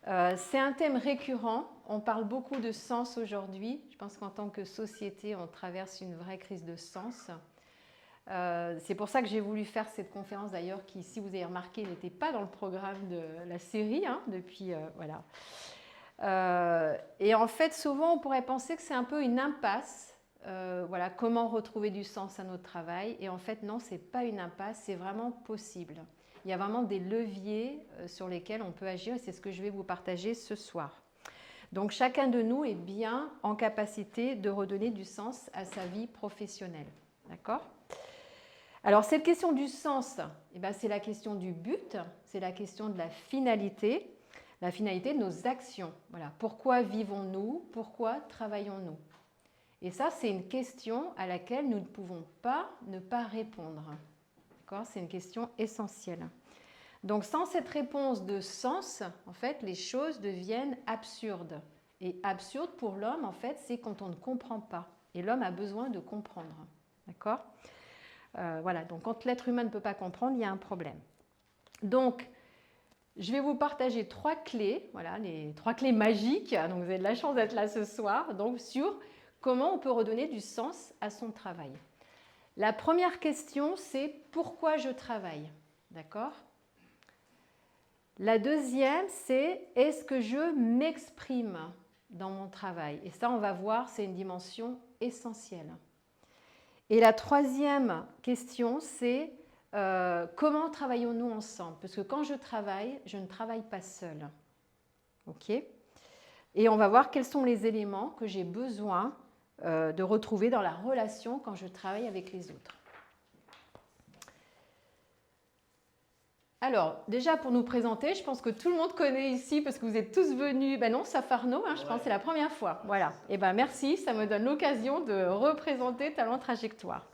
C'est un thème récurrent. On parle beaucoup de sens aujourd'hui. Je pense qu'en tant que société, on traverse une vraie crise de sens. C'est pour ça que j'ai voulu faire cette conférence d'ailleurs qui, si vous avez remarqué, n'était pas dans le programme de la série depuis voilà. Et en fait, souvent, on pourrait penser que c'est un peu une impasse. Voilà, comment retrouver du sens à notre travail. Et en fait, non, ce n'est pas une impasse, c'est vraiment possible. Il y a vraiment des leviers sur lesquels on peut agir et c'est ce que je vais vous partager ce soir. Donc, chacun de nous est bien en capacité de redonner du sens à sa vie professionnelle. D'accord ? Alors, cette question du sens, c'est la question du but, c'est la question de la finalité de nos actions. Voilà. Pourquoi vivons-nous? Pourquoi travaillons-nous? Et ça, c'est une question à laquelle nous ne pouvons pas ne pas répondre. D'accord? C'est une question essentielle. Donc, sans cette réponse de sens, en fait, les choses deviennent absurdes. Et absurde pour l'homme, en fait, c'est quand on ne comprend pas. Et l'homme a besoin de comprendre. D'accord? Voilà, donc quand l'être humain ne peut pas comprendre, il y a un problème. Donc, je vais vous partager 3 clés, voilà, les 3 clés magiques. Donc, vous avez de la chance d'être là ce soir, donc sur comment on peut redonner du sens à son travail. La première question, c'est pourquoi je travaille? D'accord? La deuxième, c'est est-ce que je m'exprime dans mon travail? Et ça, on va voir, c'est une dimension essentielle. Et la troisième question, c'est comment travaillons-nous ensemble? Parce que quand je travaille, je ne travaille pas seule. OK? Et on va voir quels sont les éléments que j'ai besoin de retrouver dans la relation quand je travaille avec les autres. Alors, déjà pour nous présenter, je pense que tout le monde connaît ici parce que vous êtes tous venus. Ben non, sauf Arnaud, je pense que c'est la première fois. Voilà. Et merci, ça me donne l'occasion de représenter Talent Trajectoire.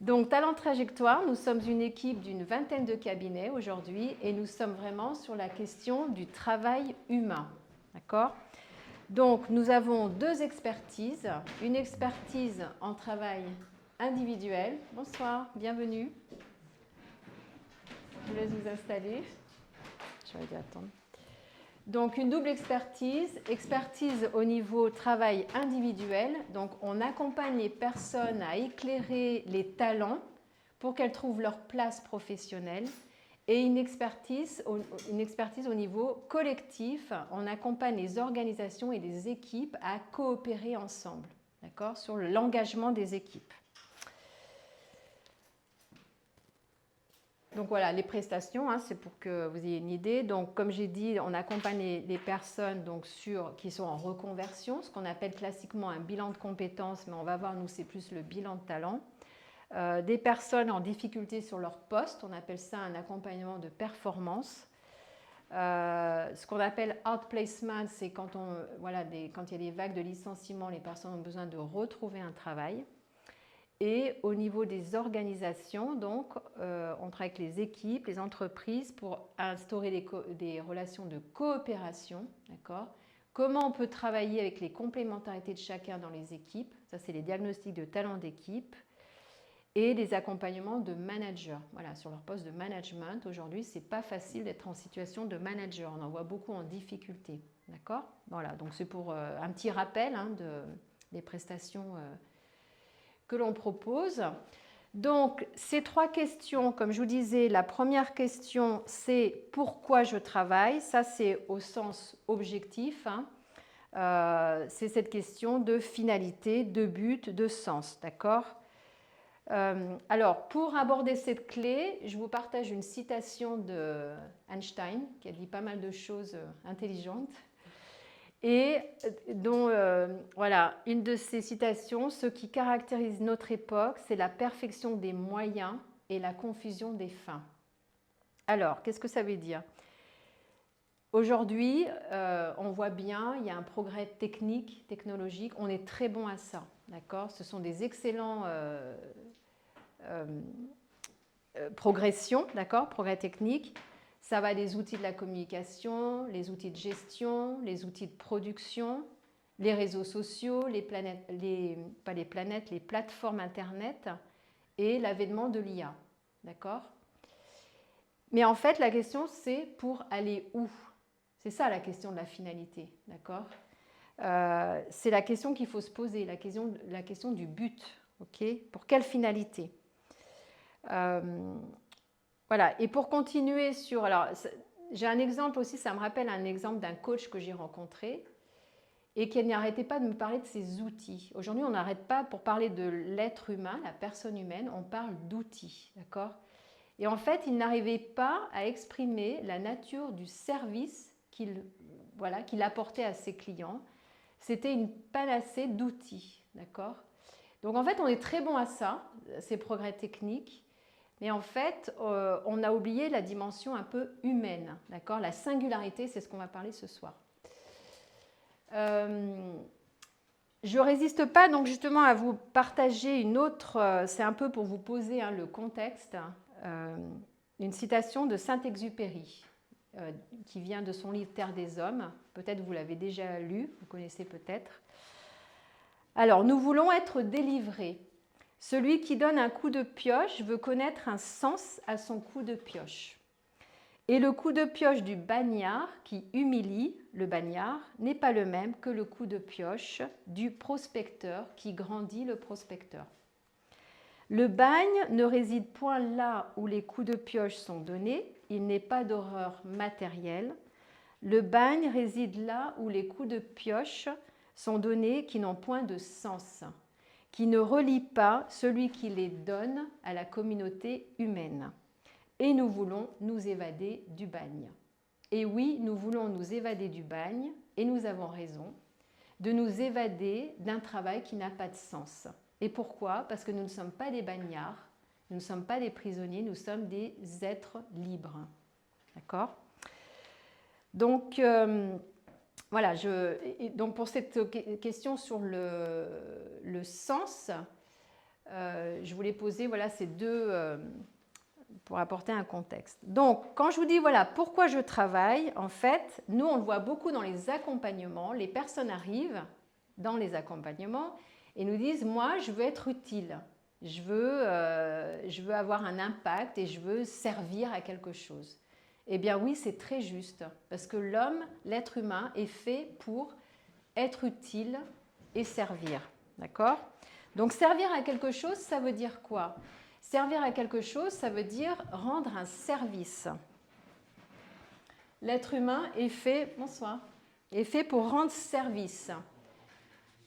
Donc, Talent Trajectoire, nous sommes une équipe d'une vingtaine de cabinets aujourd'hui et nous sommes vraiment sur la question du travail humain. D'accord? Donc, nous avons 2 expertises. Une expertise en travail individuel. Bonsoir, bienvenue. Je vous laisse vous installer. Je vais attendre. Donc, une double expertise. Expertise au niveau travail individuel. Donc, on accompagne les personnes à éclairer les talents pour qu'elles trouvent leur place professionnelle. Et une expertise au niveau collectif. On accompagne les organisations et les équipes à coopérer ensemble, d'accord, sur l'engagement des équipes. Donc voilà, les prestations, c'est pour que vous ayez une idée. Donc comme j'ai dit, on accompagne les personnes donc, qui sont en reconversion, ce qu'on appelle classiquement un bilan de compétences, mais on va voir, nous, c'est plus le bilan de talent. Des personnes en difficulté sur leur poste, on appelle ça un accompagnement de performance. Ce qu'on appelle outplacement, c'est quand il y a des vagues de licenciement, les personnes ont besoin de retrouver un travail. Et au niveau des organisations, donc, on travaille avec les équipes, les entreprises pour instaurer des relations de coopération. D'accord ? Comment on peut travailler avec les complémentarités de chacun dans les équipes? Ça, c'est les diagnostics de talent d'équipe. Et des accompagnements de managers. Voilà, sur leur poste de management, aujourd'hui, ce n'est pas facile d'être en situation de manager. On en voit beaucoup en difficulté. D'accord ? Voilà, donc c'est pour un petit rappel des prestations que l'on propose. Donc, ces 3 questions, comme je vous disais, la première question, c'est pourquoi je travaille. Ça, c'est au sens objectif. C'est cette question de finalité, de but, de sens. D'accord ? Alors, pour aborder cette clé, je vous partage une citation de Einstein, qui a dit pas mal de choses intelligentes. Et dont, une de ces citations, ce qui caractérise notre époque, c'est la perfection des moyens et la confusion des fins. Alors, qu'est-ce que ça veut dire? Aujourd'hui, on voit bien, il y a un progrès technique, technologique, on est très bon à ça, d'accord? Ce sont des excellents progressions, d'accord? Progrès techniques. Ça va des outils de la communication, les outils de gestion, les outils de production, les réseaux sociaux, les plateformes Internet et l'avènement de l'IA. D'accord ? Mais en fait, la question, c'est pour aller où? C'est ça la question de la finalité, d'accord? C'est la question qu'il faut se poser, la question du but, ok? Pour quelle finalité? Voilà, et pour continuer sur... Alors, j'ai un exemple aussi, ça me rappelle un exemple d'un coach que j'ai rencontré et qui n'arrêtait pas de me parler de ses outils. Aujourd'hui, on n'arrête pas, pour parler de l'être humain, la personne humaine, on parle d'outils, d'accord? Et en fait, il n'arrivait pas à exprimer la nature du service qu'il apportait à ses clients. C'était une panacée d'outils, d'accord? Donc en fait, on est très bon à ça, ces progrès techniques, mais en fait, on a oublié la dimension un peu humaine, d'accord? La singularité, c'est ce qu'on va parler ce soir. Je ne résiste pas donc justement à vous partager une autre, c'est un peu pour vous poser le contexte, une citation de Saint-Exupéry qui vient de son livre Terre des Hommes. Peut-être vous l'avez déjà lu, vous connaissez peut-être. Alors, nous voulons être délivrés. Celui qui donne un coup de pioche veut connaître un sens à son coup de pioche. Et le coup de pioche du bagnard qui humilie le bagnard n'est pas le même que le coup de pioche du prospecteur qui grandit le prospecteur. Le bagne ne réside point là où les coups de pioche sont donnés, il n'est pas d'horreur matérielle. Le bagne réside là où les coups de pioche sont donnés qui n'ont point de sens, qui ne relient pas celui qui les donne à la communauté humaine. Et nous voulons nous évader du bagne. Et oui, nous voulons nous évader du bagne, et nous avons raison, de nous évader d'un travail qui n'a pas de sens. Et pourquoi? Parce que nous ne sommes pas des bagnards, nous ne sommes pas des prisonniers, nous sommes des êtres libres. D'accord? Donc, voilà, donc pour cette question sur le sens, je voulais poser ces deux... pour apporter un contexte. Donc, quand je vous dis, voilà, pourquoi je travaille, en fait, nous, on le voit beaucoup dans les accompagnements. Les personnes arrivent dans les accompagnements et nous disent, moi, je veux être utile. Je veux avoir un impact et je veux servir à quelque chose. Eh bien oui, c'est très juste, parce que l'homme, l'être humain, est fait pour être utile et servir. D'accord? Donc, servir à quelque chose, ça veut dire quoi? Servir à quelque chose, ça veut dire rendre un service. L'être humain est fait, est fait pour rendre service.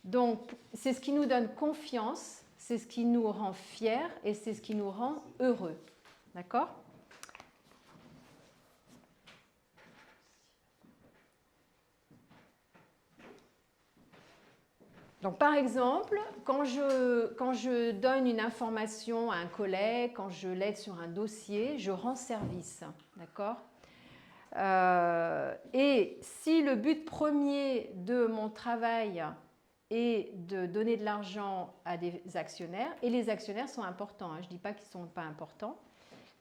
Donc, c'est ce qui nous donne confiance, c'est ce qui nous rend fiers et c'est ce qui nous rend heureux. D'accord? Donc, par exemple, quand je donne une information à un collègue, quand je l'aide sur un dossier, je rends service. D'accord? Et si le but premier de mon travail est de donner de l'argent à des actionnaires, et les actionnaires sont importants, je ne dis pas qu'ils ne sont pas importants,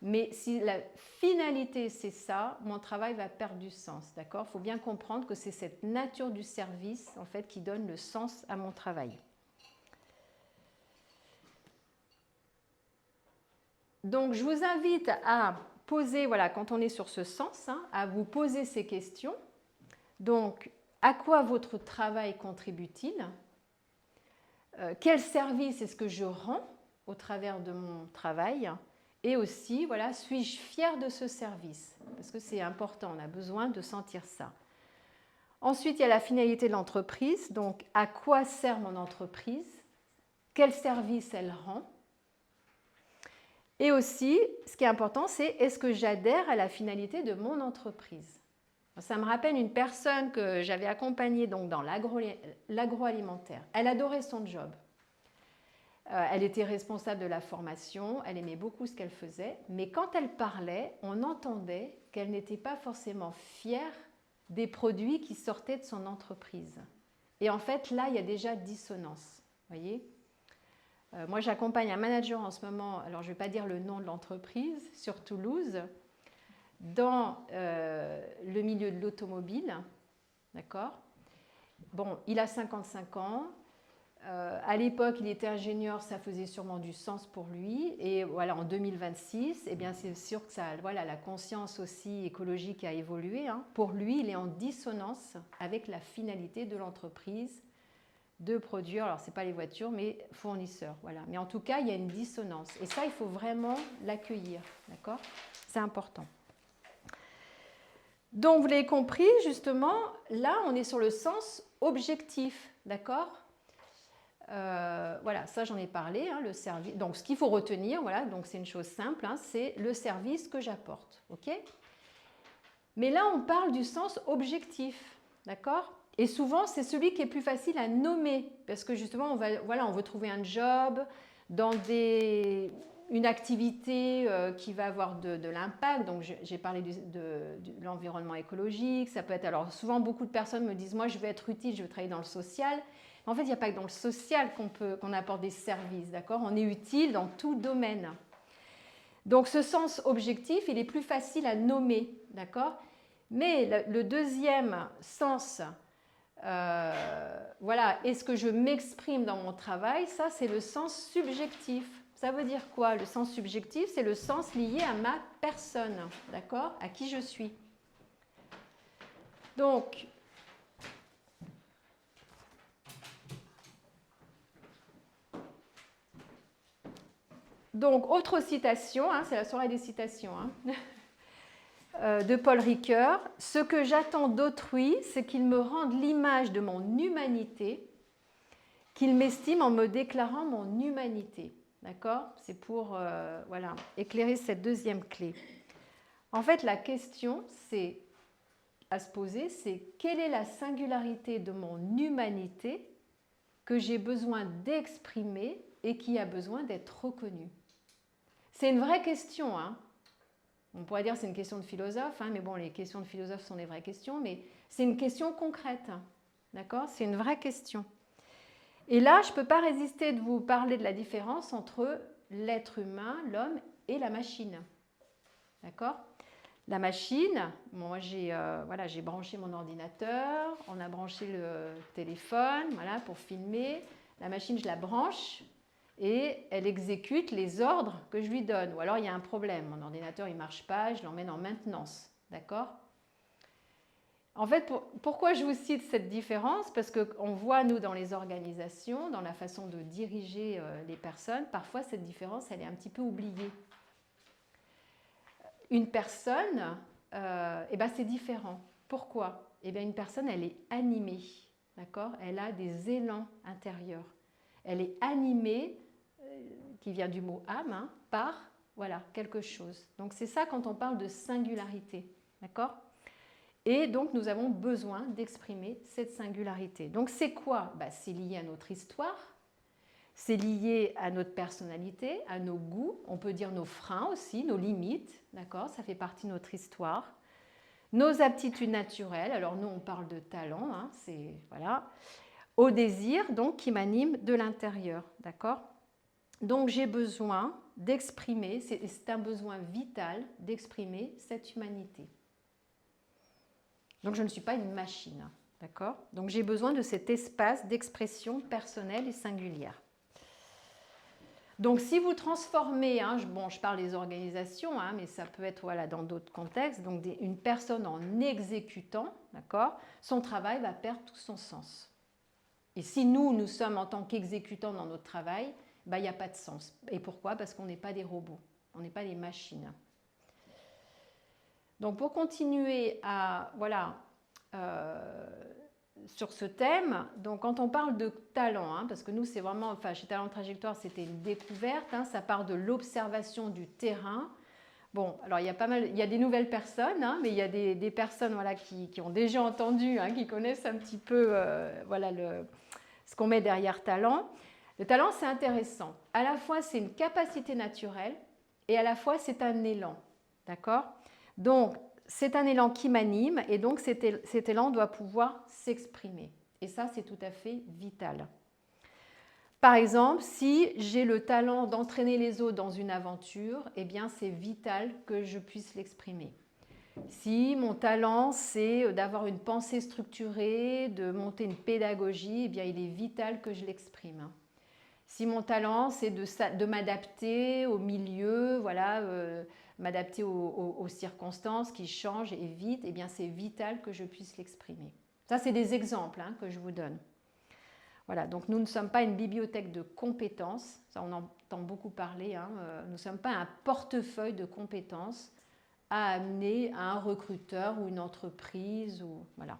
mais si la finalité c'est ça, mon travail va perdre du sens, d'accord? Il faut bien comprendre que c'est cette nature du service en fait qui donne le sens à mon travail. Donc je vous invite à poser, voilà, quand on est sur ce sens, à vous poser ces questions. Donc, à quoi votre travail contribue-t-il? Quel service est-ce que je rends au travers de mon travail? Et aussi, voilà, suis-je fière de ce service? Parce que c'est important, on a besoin de sentir ça. Ensuite, il y a la finalité de l'entreprise. Donc, à quoi sert mon entreprise? Quel service elle rend? Et aussi, ce qui est important, c'est est-ce que j'adhère à la finalité de mon entreprise? Ça me rappelle une personne que j'avais accompagnée donc, dans l'agroalimentaire. Elle adorait son job. Elle était responsable de la formation, elle aimait beaucoup ce qu'elle faisait, mais quand elle parlait, on entendait qu'elle n'était pas forcément fière des produits qui sortaient de son entreprise. Et en fait, là, il y a déjà dissonance. Voyez ? Moi, j'accompagne un manager en ce moment, alors je ne vais pas dire le nom de l'entreprise, sur Toulouse, dans le milieu de l'automobile. D'accord ? Bon, il a 55 ans. À l'époque, il était ingénieur, ça faisait sûrement du sens pour lui. Et voilà, en 2026, eh bien, c'est sûr que ça, voilà, la conscience aussi écologique a évolué. Hein. Pour lui, il est en dissonance avec la finalité de l'entreprise de produire, alors ce n'est pas les voitures, mais fournisseurs. Voilà. Mais en tout cas, il y a une dissonance. Et ça, il faut vraiment l'accueillir. D'accord ? C'est important. Donc, vous l'avez compris, justement, là, on est sur le sens objectif. D'accord ? Voilà, ça j'en ai parlé, hein, le service. Donc ce qu'il faut retenir, voilà, donc c'est une chose simple, hein, c'est le service que j'apporte, ok ? Mais là on parle du sens objectif, d'accord ? Et souvent c'est celui qui est plus facile à nommer, parce que justement on veut trouver un job dans une activité qui va avoir de l'impact. Donc j'ai parlé de l'environnement écologique, ça peut être, alors souvent beaucoup de personnes me disent moi je veux être utile, je veux travailler dans le social. En fait, il n'y a pas que dans le social qu'on apporte des services, d'accord ? On est utile dans tout domaine. Donc, ce sens objectif, il est plus facile à nommer, d'accord ? Mais le deuxième sens, voilà, est-ce que je m'exprime dans mon travail ? Ça, c'est le sens subjectif. Ça veut dire quoi ? Le sens subjectif, c'est le sens lié à ma personne, d'accord ? À qui je suis. Donc, autre citation, hein, c'est la soirée des citations, hein, de Paul Ricoeur. « Ce que j'attends d'autrui, c'est qu'il me rende l'image de mon humanité, qu'il m'estime en me déclarant mon humanité. » D'accord ? C'est pour voilà, éclairer cette deuxième clé. En fait, la question à se poser, c'est quelle est la singularité de mon humanité que j'ai besoin d'exprimer et qui a besoin d'être reconnue ? C'est une vraie question. Hein. On pourrait dire que c'est une question de philosophe, hein, mais bon, les questions de philosophe sont des vraies questions, mais c'est une question concrète. D'accord ? C'est une vraie question. Et là, je ne peux pas résister de vous parler de la différence entre l'être humain, l'homme et la machine. D'accord ? La machine, moi voilà, j'ai branché mon ordinateur, on a branché le téléphone voilà, pour filmer. La machine, je la branche. Et elle exécute les ordres que je lui donne. Ou alors il y a un problème, mon ordinateur il ne marche pas, je l'emmène en maintenance. D'accord ? En fait, pourquoi je vous cite cette différence ? Parce qu'on voit, nous, dans les organisations, dans la façon de diriger les personnes, parfois cette différence, elle est un petit peu oubliée. Une personne, eh ben, c'est différent. Pourquoi ? Eh bien, une personne, elle est animée. D'accord ? Elle a des élans intérieurs. Elle est animée, qui vient du mot âme, hein, par voilà, quelque chose. Donc c'est ça quand on parle de singularité. D'accord ? Et donc nous avons besoin d'exprimer cette singularité. Donc c'est quoi ? C'est lié à notre histoire, c'est lié à notre personnalité, à nos goûts, on peut dire nos freins aussi, nos limites. D'accord ? Ça fait partie de notre histoire. Nos aptitudes naturelles, alors nous on parle de talent, hein, c'est voilà, au désir donc qui m'anime de l'intérieur, d'accord ? Donc j'ai besoin d'exprimer, c'est un besoin vital d'exprimer cette humanité. Donc je ne suis pas une machine, d'accord ? Donc j'ai besoin de cet espace d'expression personnelle et singulière. Donc si vous transformez, hein, je parle des organisations, hein, mais ça peut être voilà, dans d'autres contextes, donc une personne en exécutant, d'accord, son travail va perdre tout son sens. Et si nous sommes en tant qu'exécutants dans notre travail, il n'y a pas de sens. Et pourquoi ? Parce qu'on n'est pas des robots, on n'est pas des machines. Donc pour continuer à, voilà, sur ce thème, donc quand on parle de talent, hein, parce que nous c'est vraiment, enfin chez Talent Trajectoire c'était une découverte, hein, ça part de l'observation du terrain. Bon, alors il y a des nouvelles personnes, hein, mais il y a des personnes voilà, qui ont déjà entendu, hein, qui connaissent un petit peu voilà, ce qu'on met derrière talent. Le talent c'est intéressant, à la fois c'est une capacité naturelle et à la fois c'est un élan, d'accord ? Donc c'est un élan qui m'anime et donc cet élan doit pouvoir s'exprimer. Et ça, c'est tout à fait vital. Par exemple, si j'ai le talent d'entraîner les autres dans une aventure, eh bien, c'est vital que je puisse l'exprimer. Si mon talent, c'est d'avoir une pensée structurée, de monter une pédagogie, eh bien, il est vital que je l'exprime. Si mon talent, c'est de m'adapter au milieu, voilà, m'adapter aux circonstances qui changent et vite, eh bien, c'est vital que je puisse l'exprimer. Ça, c'est des exemples que je vous donne. Voilà, donc nous ne sommes pas une bibliothèque de compétences, ça on entend beaucoup parler, nous ne sommes pas un portefeuille de compétences à amener à un recruteur ou une entreprise. Voilà.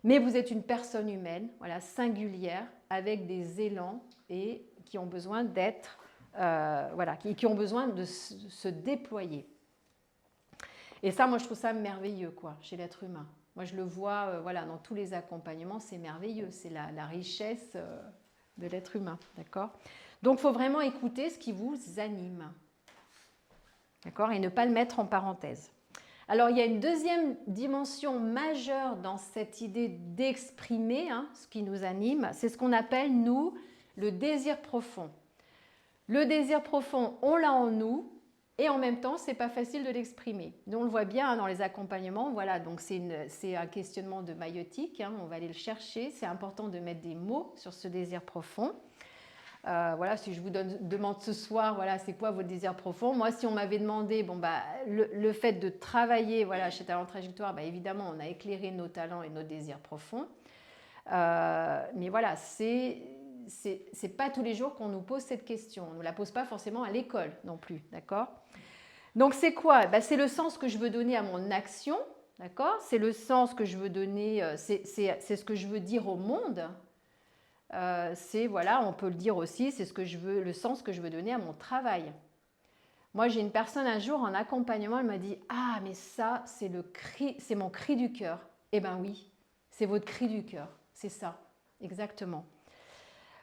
Mais vous êtes une personne humaine, voilà, singulière, avec des élans et qui ont besoin d'être, voilà, qui ont besoin de se déployer. Et ça, moi, je trouve ça merveilleux, quoi, chez l'être humain. Moi, je le vois, voilà, dans tous les accompagnements, c'est merveilleux, c'est la richesse de l'être humain, d'accord? Donc, il faut vraiment écouter ce qui vous anime, d'accord? Et ne pas le mettre en parenthèse. Alors, il y a une deuxième dimension majeure dans cette idée d'exprimer ce qui nous anime. C'est ce qu'on appelle, nous, le désir profond. Le désir profond, on l'a en nous et en même temps, ce n'est pas facile de l'exprimer. Nous, on le voit bien dans les accompagnements. Voilà, donc c'est un questionnement de maïeutique. On va aller le chercher. C'est important de mettre des mots sur ce désir profond. Voilà, si je vous demande ce soir, voilà, c'est quoi votre désir profond? Moi, si on m'avait demandé, bon, bah, le fait de travailler, voilà, chez Talent Trajectoire, bah, évidemment, on a éclairé nos talents et nos désirs profonds. Mais voilà, c'est pas tous les jours qu'on nous pose cette question. On ne la pose pas forcément à l'école non plus, d'accord? Donc, c'est quoi? Bah, c'est le sens que je veux donner à mon action, d'accord? C'est le sens que je veux donner, c'est ce que je veux dire au monde. C'est, voilà, on peut le dire aussi, c'est ce que je veux, le sens que je veux donner à mon travail. Moi, j'ai une personne un jour en accompagnement, elle m'a dit « Ah, mais ça, c'est mon cri du cœur. » Eh bien oui, c'est votre cri du cœur, c'est ça, exactement.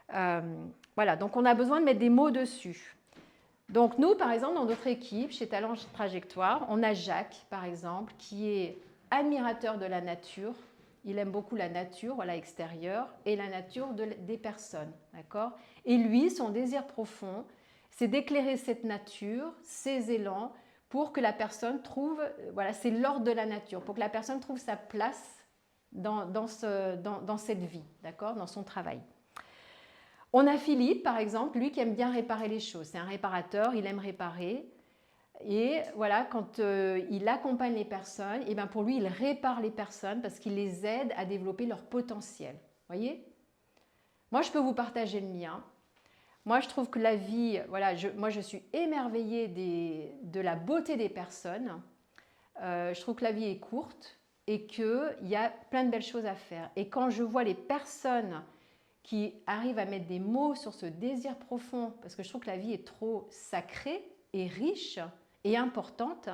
Voilà, donc on a besoin de mettre des mots dessus. Donc nous, par exemple, dans notre équipe, chez Talent Trajectoire, on a Jacques, par exemple, qui est admirateur de la nature. Il aime beaucoup la nature, voilà, extérieure, et la nature des personnes, d'accord? Et lui, son désir profond, c'est d'éclairer cette nature, ces élans, pour que la personne trouve, voilà, c'est l'ordre de la nature, pour que la personne trouve sa place dans cette vie, d'accord, dans son travail. On a Philippe, par exemple, lui qui aime bien réparer les choses. C'est un réparateur, il aime réparer. Et voilà, quand il accompagne les personnes, et bien pour lui, il répare les personnes parce qu'il les aide à développer leur potentiel. Voyez? Moi, je peux vous partager le mien. Moi, je trouve que la vie, voilà, moi, je suis émerveillée de la beauté des personnes. Je trouve que la vie est courte et qu'il y a plein de belles choses à faire. Et quand je vois les personnes qui arrivent à mettre des mots sur ce désir profond, parce que je trouve que la vie est trop sacrée et riche et importante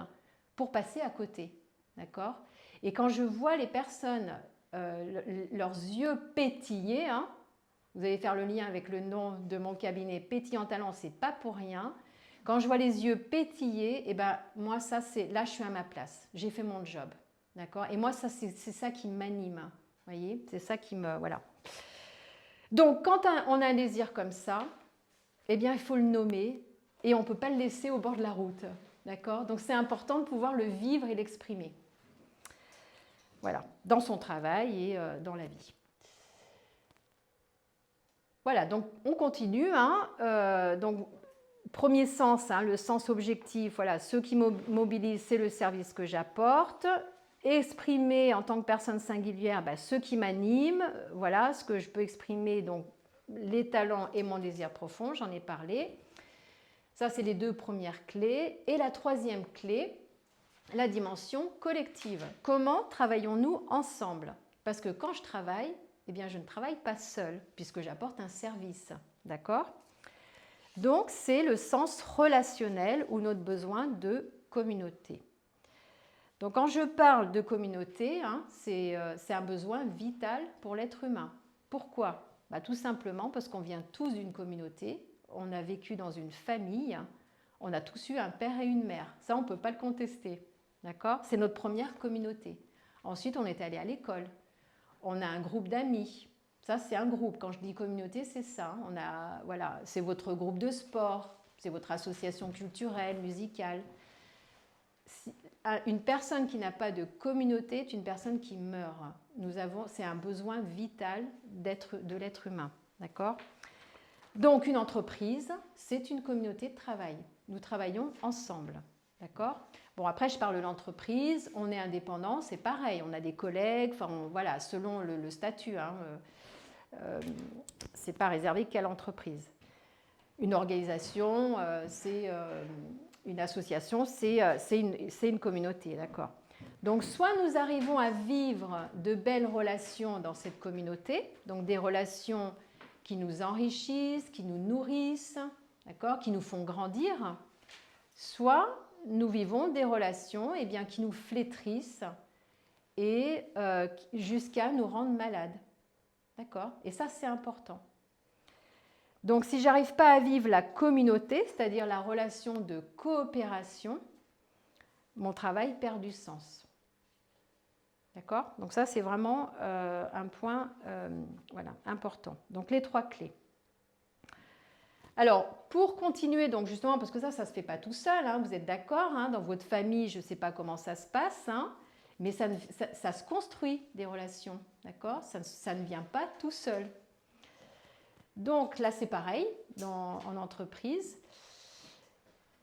pour passer à côté, d'accord? Et quand je vois les personnes, leurs yeux pétiller, vous allez faire le lien avec le nom de mon cabinet, Pétillant Talent, c'est pas pour rien. Quand je vois les yeux pétiller, et ben moi ça c'est là je suis à ma place, j'ai fait mon job, d'accord? Et moi ça c'est ça qui m'anime, voyez? C'est ça qui me voilà. Donc, quand on a un désir comme ça, eh bien, il faut le nommer et on ne peut pas le laisser au bord de la route. D'accord? Donc, c'est important de pouvoir le vivre et l'exprimer. Voilà, dans son travail et dans la vie. Voilà, donc on continue. Donc, premier sens, le sens objectif, voilà, ce qui mobilise, c'est le service que j'apporte. Exprimer en tant que personne singulière ce qui m'anime, voilà, ce que je peux exprimer, donc les talents et mon désir profond, j'en ai parlé. Ça, c'est les deux premières clés. Et la troisième clé, la dimension collective. Comment travaillons-nous ensemble? Parce que quand je travaille, eh bien, je ne travaille pas seule, puisque j'apporte un service. D'accord? Donc, c'est le sens relationnel ou notre besoin de communauté. Donc, quand je parle de communauté, c'est un besoin vital pour l'être humain. Pourquoi? Tout simplement parce qu'on vient tous d'une communauté, on a vécu dans une famille, on a tous eu un père et une mère. Ça, on ne peut pas le contester. D'accord? C'est notre première communauté. Ensuite, on est allé à l'école. On a un groupe d'amis. Ça, c'est un groupe. Quand je dis communauté, c'est ça. Voilà, c'est votre groupe de sport, c'est votre association culturelle, musicale. une personne qui n'a pas de communauté est une personne qui meurt. C'est un besoin vital de l'être humain. D'accord ? Donc, une entreprise, c'est une communauté de travail. Nous travaillons ensemble. D'accord ? Bon, après, je parle de l'entreprise. On est indépendant, c'est pareil. On a des collègues, enfin, voilà, selon le statut. Hein, c'est pas réservé qu'à l'entreprise. Une organisation, une association, c'est une communauté, d'accord ? Donc, soit nous arrivons à vivre de belles relations dans cette communauté, donc des relations qui nous enrichissent, qui nous nourrissent, d'accord, qui nous font grandir, soit nous vivons des relations qui nous flétrissent et jusqu'à nous rendre malades, d'accord ? Et ça, c'est important. Donc, si je n'arrive pas à vivre la communauté, c'est-à-dire la relation de coopération, mon travail perd du sens. D'accord ? Donc, ça, c'est vraiment un point important. Donc, les 3 clés. Alors, pour continuer, donc justement, parce que ça ne se fait pas tout seul, hein, vous êtes d'accord, hein, dans votre famille, je ne sais pas comment ça se passe, hein, mais ça se construit, des relations. D'accord ? Ça ne vient pas tout seul. Donc là, c'est pareil en entreprise.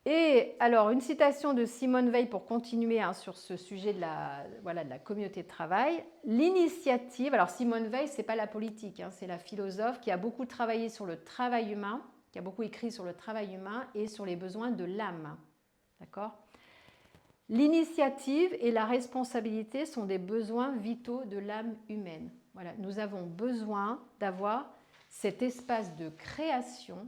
Et alors, une citation de Simone Veil pour continuer sur ce sujet de la communauté de travail. L'initiative, alors Simone Veil, ce n'est pas la politique, hein, c'est la philosophe qui a beaucoup travaillé sur le travail humain, qui a beaucoup écrit sur le travail humain et sur les besoins de l'âme. D'accord ? L'initiative et la responsabilité sont des besoins vitaux de l'âme humaine. Voilà, nous avons besoin d'avoir cet espace de création,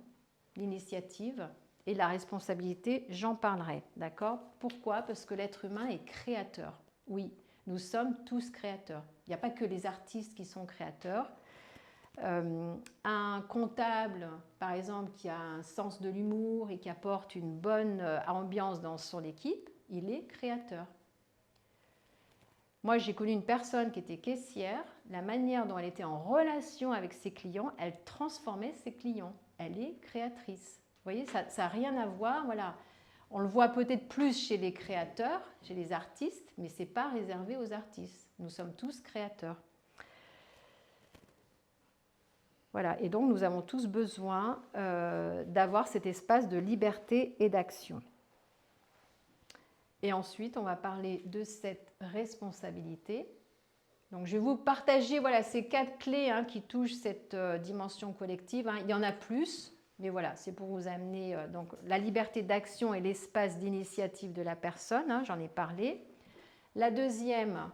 l'initiative et la responsabilité, j'en parlerai, d'accord ? Pourquoi ? Parce que l'être humain est créateur. Oui, nous sommes tous créateurs. Il n'y a pas que les artistes qui sont créateurs. Un comptable, par exemple, qui a un sens de l'humour et qui apporte une bonne ambiance dans son équipe, il est créateur. Moi, j'ai connu une personne qui était caissière. La manière dont elle était en relation avec ses clients, elle transformait ses clients. Elle est créatrice. Vous voyez, ça n'a rien à voir. Voilà. On le voit peut-être plus chez les créateurs, chez les artistes, mais ce n'est pas réservé aux artistes. Nous sommes tous créateurs. Voilà. Et donc, nous avons tous besoin d'avoir cet espace de liberté et d'action. Et ensuite, on va parler de cette responsabilité. Donc, je vais vous partager ces 4 clés qui touchent cette dimension collective. Il y en a plus, mais voilà, c'est pour vous amener donc, la liberté d'action et l'espace d'initiative de la personne. J'en ai parlé. La deuxième...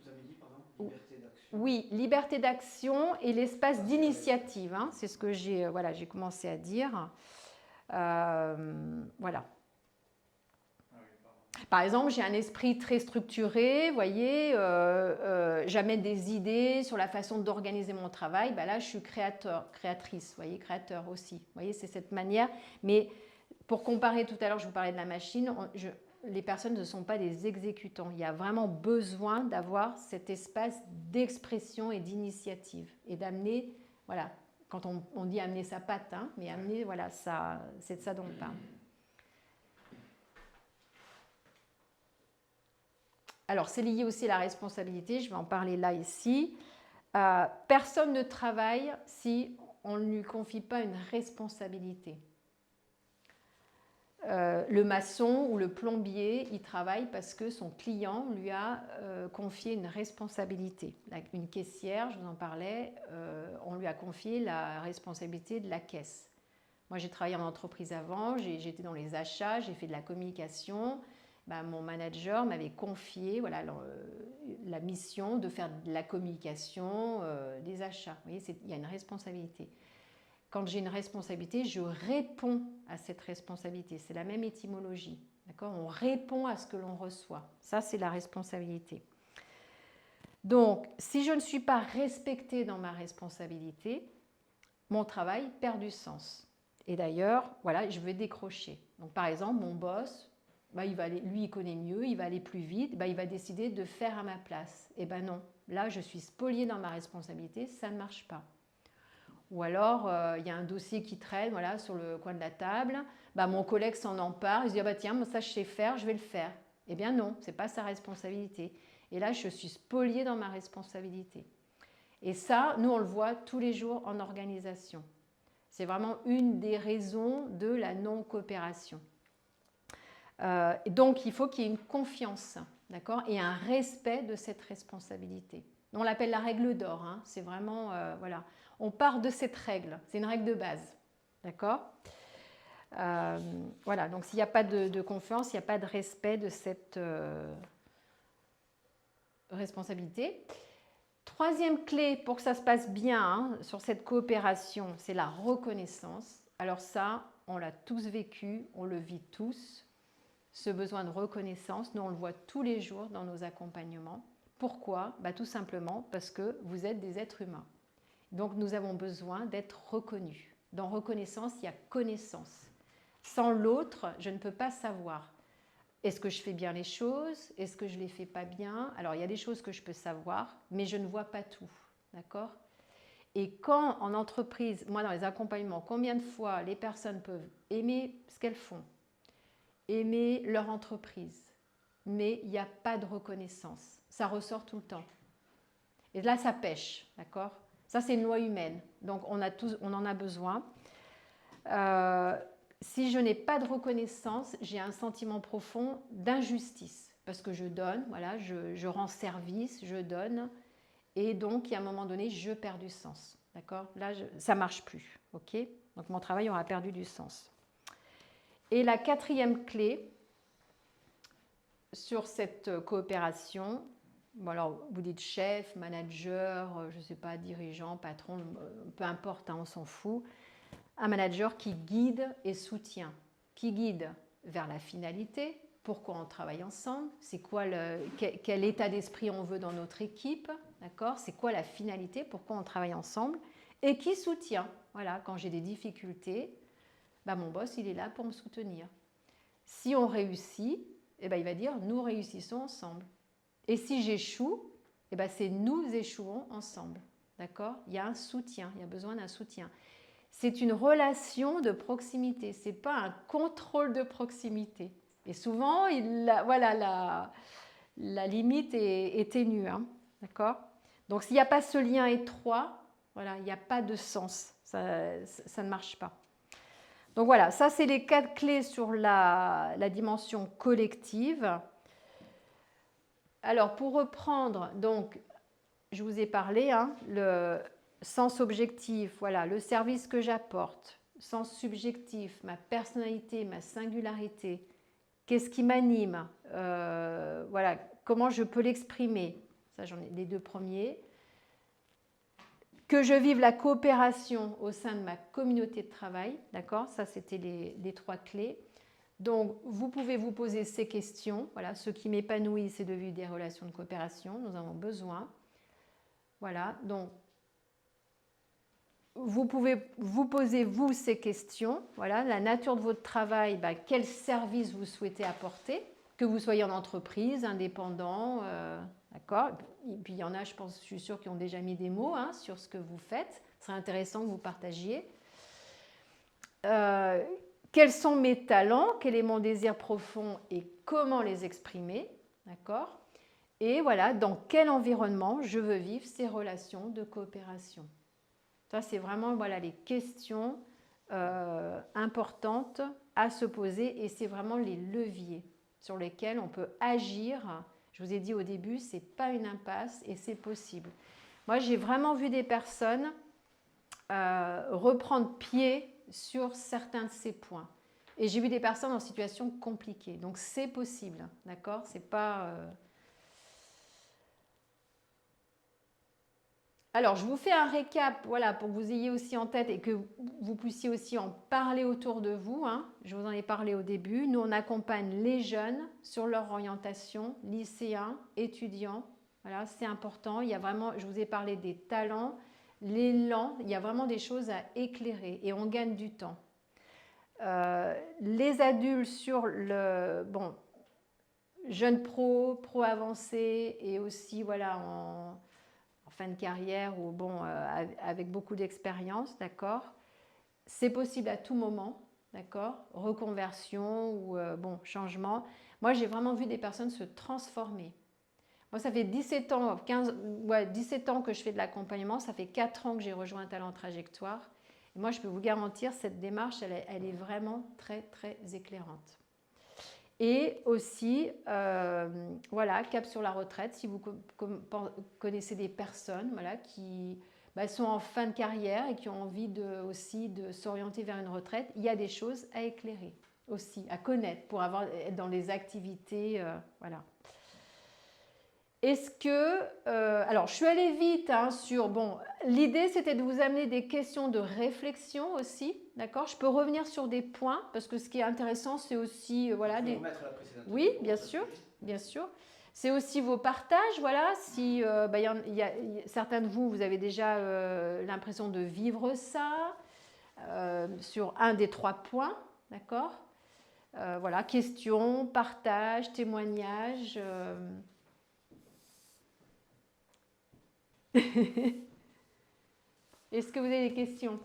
Vous avez dit, pardon, liberté d'action. Oui, liberté d'action et l'espace d'initiative. C'est ce que j'ai commencé à dire. Voilà. Par exemple, j'ai un esprit très structuré, vous voyez, j'amène des idées sur la façon d'organiser mon travail. Là, je suis créatrice, vous voyez, créateur aussi. Vous voyez, c'est cette manière. Mais pour comparer, tout à l'heure, je vous parlais de la machine, les personnes ne sont pas des exécutants. Il y a vraiment besoin d'avoir cet espace d'expression et d'initiative et d'amener, voilà, quand on dit amener sa patte, mais amener, voilà, c'est de ça dont on parle. Alors, c'est lié aussi à la responsabilité, je vais en parler là, ici. Personne ne travaille si on ne lui confie pas une responsabilité. Le maçon ou le plombier, il travaille parce que son client lui a confié une responsabilité. Une caissière, je vous en parlais, on lui a confié la responsabilité de la caisse. Moi, j'ai travaillé en entreprise avant, j'étais dans les achats, j'ai fait de la communication. Mon manager m'avait confié la mission de faire de la communication, des achats. Vous voyez, il y a une responsabilité. Quand j'ai une responsabilité, je réponds à cette responsabilité. C'est la même étymologie. D'accord ? On répond à ce que l'on reçoit. Ça, c'est la responsabilité. Donc, si je ne suis pas respectée dans ma responsabilité, mon travail perd du sens. Et d'ailleurs, voilà, je vais décrocher. Donc, par exemple, mon boss... lui, il connaît mieux, il va aller plus vite, il va décider de faire à ma place. Non, là, je suis spoliée dans ma responsabilité, ça ne marche pas. Ou alors, il y a un dossier qui traîne voilà, sur le coin de la table. Bah, mon collègue s'en empare. Il se dit, ah bah, tiens, moi, ça, je sais faire, je vais le faire. Eh bien non, ce n'est pas sa responsabilité. Et là, je suis spoliée dans ma responsabilité. Et ça, nous, on le voit tous les jours en organisation. C'est vraiment une des raisons de la non-coopération. Donc, il faut qu'il y ait une confiance, d'accord, et un respect de cette responsabilité. On l'appelle la règle d'or. Hein. C'est vraiment, voilà, on part de cette règle. C'est une règle de base, d'accord. Voilà, donc s'il n'y a pas de confiance, il n'y a pas de respect de cette responsabilité. Troisième clé pour que ça se passe bien hein, sur cette coopération, c'est la reconnaissance. Alors ça, on l'a tous vécu, on le vit tous, ce besoin de reconnaissance. Nous, on le voit tous les jours dans nos accompagnements. Pourquoi ? Bah, tout simplement parce que vous êtes des êtres humains. Donc, nous avons besoin d'être reconnus. Dans reconnaissance, il y a connaissance. Sans l'autre, je ne peux pas savoir. Est-ce que je fais bien les choses? Est-ce que je ne les fais pas bien? Alors, il y a des choses que je peux savoir, mais je ne vois pas tout. D'accord? Et quand en entreprise, moi dans les accompagnements, combien de fois les personnes peuvent aimer ce qu'elles font, aimer leur entreprise, mais il n'y a pas de reconnaissance. Ça ressort tout le temps. Et là, ça pêche. D'accord? Ça, c'est une loi humaine. Donc, on en a besoin. Si je n'ai pas de reconnaissance, j'ai un sentiment profond d'injustice parce que je donne, voilà, je rends service, je donne, et donc, à un moment donné, je perds du sens. D'accord ? Là, ça ne marche plus. Ok ? Donc, mon travail aura perdu du sens. Et la quatrième clé sur cette coopération, bon alors, vous dites chef, manager, je ne sais pas, dirigeant, patron, peu importe, hein, on s'en fout. Un manager qui guide et soutient, qui guide vers la finalité, pourquoi on travaille ensemble, c'est quoi quel état d'esprit on veut dans notre équipe, d'accord, c'est quoi la finalité, pourquoi on travaille ensemble, et qui soutient. Voilà, quand j'ai des difficultés, bah, mon boss il est là pour me soutenir. Si on réussit, eh ben, il va dire nous réussissons ensemble. Et si j'échoue, eh ben, c'est nous échouons ensemble. D'accord ? Il y a un soutien, il y a besoin d'un soutien. C'est une relation de proximité, ce n'est pas un contrôle de proximité. Et souvent, voilà, la limite est ténue. Hein, d'accord ? Donc, s'il n'y a pas ce lien étroit, voilà, il n'y a pas de sens, ça ne marche pas. Donc voilà, ça c'est les 4 clés sur la dimension collective. Alors, pour reprendre, donc, je vous ai parlé, hein, le sens objectif, voilà, le service que j'apporte, sens subjectif, ma personnalité, ma singularité, qu'est-ce qui m'anime, voilà, comment je peux l'exprimer, ça j'en ai les 2 premiers, que je vive la coopération au sein de ma communauté de travail, d'accord, ça c'était les 3 clés. Donc, vous pouvez vous poser ces questions, voilà, ce qui m'épanouit, c'est de vivre des relations de coopération, nous en avons besoin. Voilà, donc vous pouvez vous poser vous ces questions. Voilà, la nature de votre travail, bah, quel service vous souhaitez apporter, que vous soyez en entreprise, indépendant, d'accord. Et puis il y en a, je suis sûre, qui ont déjà mis des mots hein, sur ce que vous faites. Ce serait intéressant que vous partagiez. Quels sont mes talents, quel est mon désir profond et comment les exprimer, d'accord. Et voilà, dans quel environnement je veux vivre ces relations de coopération. Ça, c'est vraiment voilà, les questions importantes à se poser et c'est vraiment les leviers sur lesquels on peut agir. Je vous ai dit au début, ce n'est pas une impasse et c'est possible. Moi, j'ai vraiment vu des personnes reprendre pied sur certains de ces points. Et j'ai vu des personnes en situation compliquée. Donc, c'est possible, d'accord ? C'est pas... Alors, je vous fais un récap, voilà, pour que vous ayez aussi en tête et que vous puissiez aussi en parler autour de vous. Hein. Je vous en ai parlé au début. Nous, on accompagne les jeunes sur leur orientation, lycéens, étudiants. Voilà, c'est important. Il y a vraiment, je vous ai parlé des talents, l'élan. Il y a vraiment des choses à éclairer et on gagne du temps. Les adultes sur le jeune pro avancé et aussi voilà fin de carrière ou bon, avec beaucoup d'expérience, d'accord? C'est possible à tout moment, d'accord? Reconversion ou bon, changement. Moi, j'ai vraiment vu des personnes se transformer. Moi, ça fait 17 ans, 17 ans que je fais de l'accompagnement. Ça fait 4 ans que j'ai rejoint Talent Trajectoire. Et moi, je peux vous garantir, cette démarche, elle est vraiment très, très éclairante. Et aussi, voilà, cap sur la retraite, si vous connaissez des personnes voilà, qui sont en fin de carrière et qui ont envie aussi de s'orienter vers une retraite, il y a des choses à éclairer aussi, à connaître pour être dans les activités, voilà. Est-ce que, alors je suis allée vite sur, bon, l'idée c'était de vous amener des questions de réflexion aussi, d'accord? Je peux revenir sur des points, parce que ce qui est intéressant c'est aussi, voilà, des... Oui, bien sûr, bien sûr. C'est aussi vos partages, voilà, si certains de vous, vous avez déjà l'impression de vivre ça, sur un des 3 points, d'accord? Voilà, questions, partages, témoignages... Est-ce que vous avez des questions?